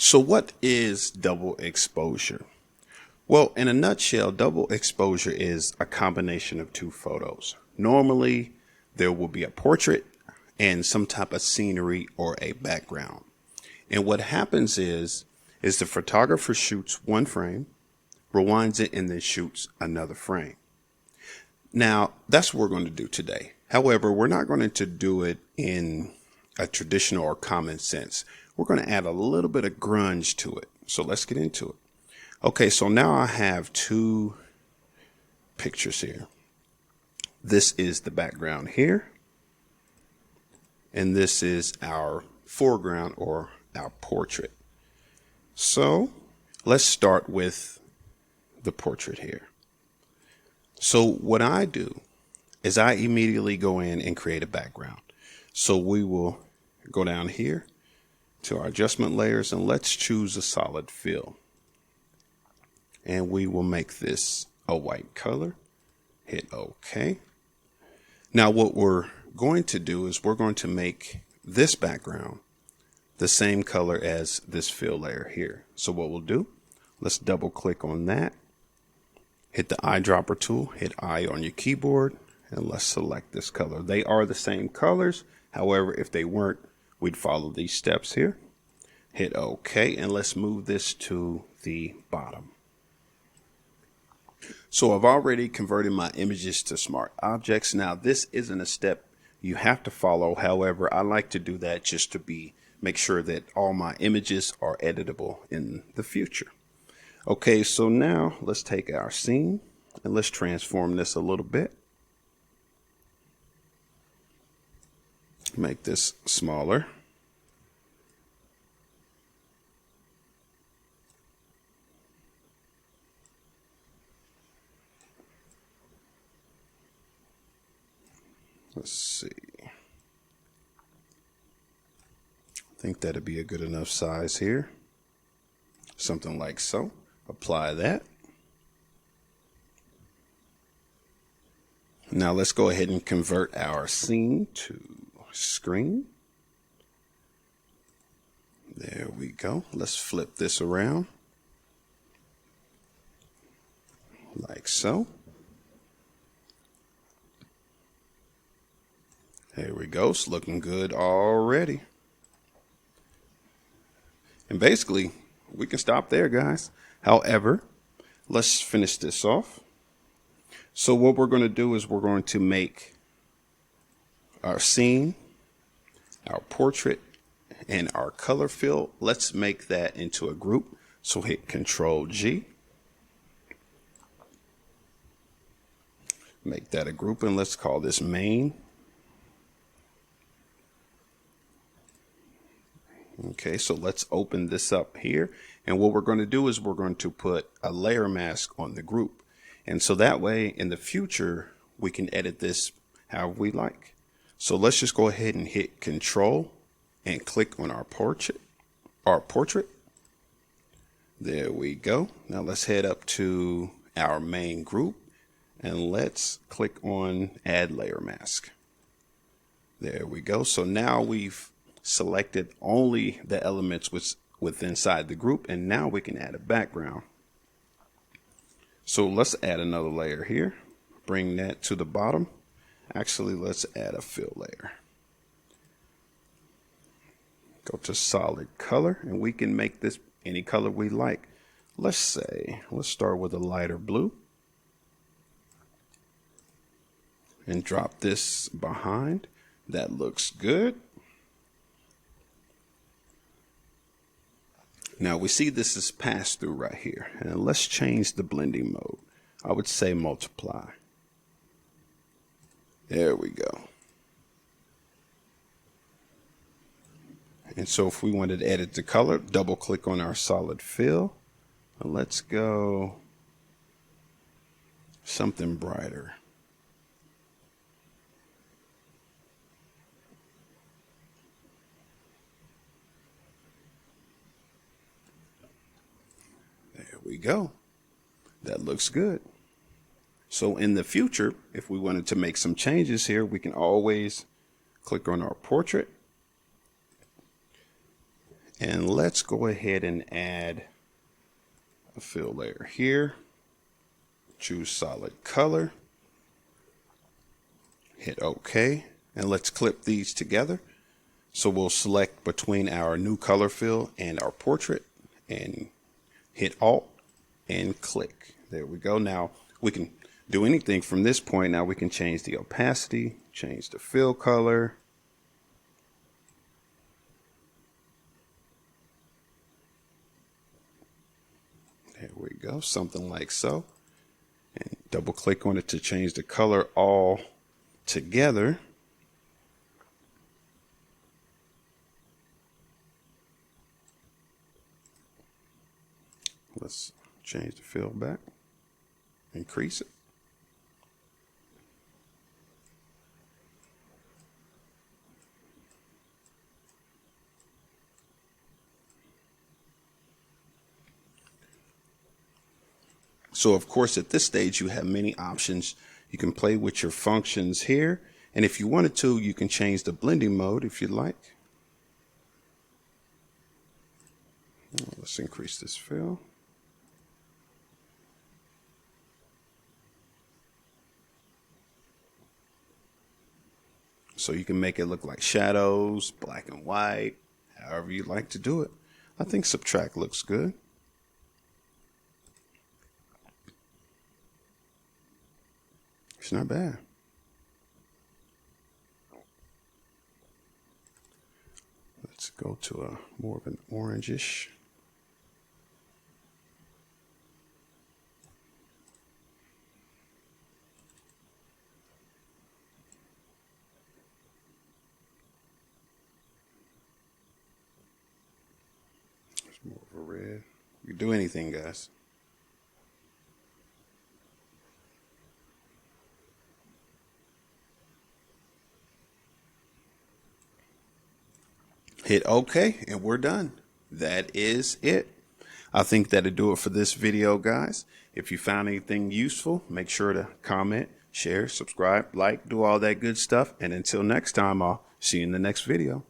So what is double exposure? Well, in a nutshell, double exposure is a combination of two photos. Normally, there will be a portrait and some type of scenery or a background. And what happens is the photographer shoots one frame, rewinds it, and then shoots another frame. Now, that's what we're going to do today. However, we're not going to do it in a traditional or common sense. We're going to add a little bit of grunge to it. So let's get into it. Okay, so now I have two pictures here. This is the background here, and this is our foreground or our portrait. So let's start with the portrait here. So what I do is I immediately go in and create a background. So we will go down here to our adjustment layers and let's choose a solid fill. And we will make this a white color. Hit OK. Now what we're going to do is we're going to make this background the same color as this fill layer here. So what we'll do, let's double click on that. Hit the eyedropper tool, hit I on your keyboard, and let's select this color. They are the same colors. However, if they weren't, we'd follow these steps here. Hit OK, and let's move this to the bottom. So I've already converted my images to smart objects. Now this isn't a step you have to follow. However, I like to do that just to make sure that all my images are editable in the future. Okay, so now let's take our scene and let's transform this a little bit. Make this smaller. Let's see. I think that'd be a good enough size here. Something like so. Apply that. Now let's go ahead and convert our scene to screen. There we go. Let's flip this around. Like so. There we go. It's looking good already. And basically, we can stop there, guys. However, let's finish this off. So what we're going to do is we're going to make our scene, our portrait, and our color fill. Let's make that into a group. So hit Control G. Make that a group, and let's call this main. Okay, so let's open this up here. And what we're going to do is we're going to put a layer mask on the group. And so that way in the future, we can edit this however we like. So let's just go ahead and hit Control and click on our portrait. There we go. Now let's head up to our main group and let's click on Add Layer Mask. There we go. So now we've selected only the elements with inside the group, and now we can add a background. So let's add another layer here, bring that to the bottom. Actually, let's add a fill layer. Go to solid color, and we can make this any color we like. Let's start with a lighter blue and drop this behind. That looks good. Now we see this is pass through right here, and let's change the blending mode. I would say multiply. There we go. And so if we wanted to edit the color, double click on our solid fill. And let's go something brighter. There we go. That looks good. So in the future, if we wanted to make some changes here, we can always click on our portrait And let's go ahead and add a fill layer here. Choose solid color. Hit OK. And let's clip these together. So we'll select between our new color fill and our portrait and hit Alt and click. There we go. Now we can do anything from this point. Now we can change the opacity, change the fill color. There we go, something like so. And double click on it to change the color all together. Let's change the fill back, increase it. So of course at this stage you have many options. You can play with your functions here, and if you wanted to, you can change the blending mode if you'd like. Let's increase this fill. So you can make it look like shadows, black and white, however you like to do it. I think subtract looks good. It's not bad. Let's go to a more of an orangish. There's more of a red. You can do anything, guys. Hit OK and we're done. That is it. I think that'll do it for this video, guys. If you found anything useful, make sure to comment, share, subscribe, like, do all that good stuff. And until next time, I'll see you in the next video.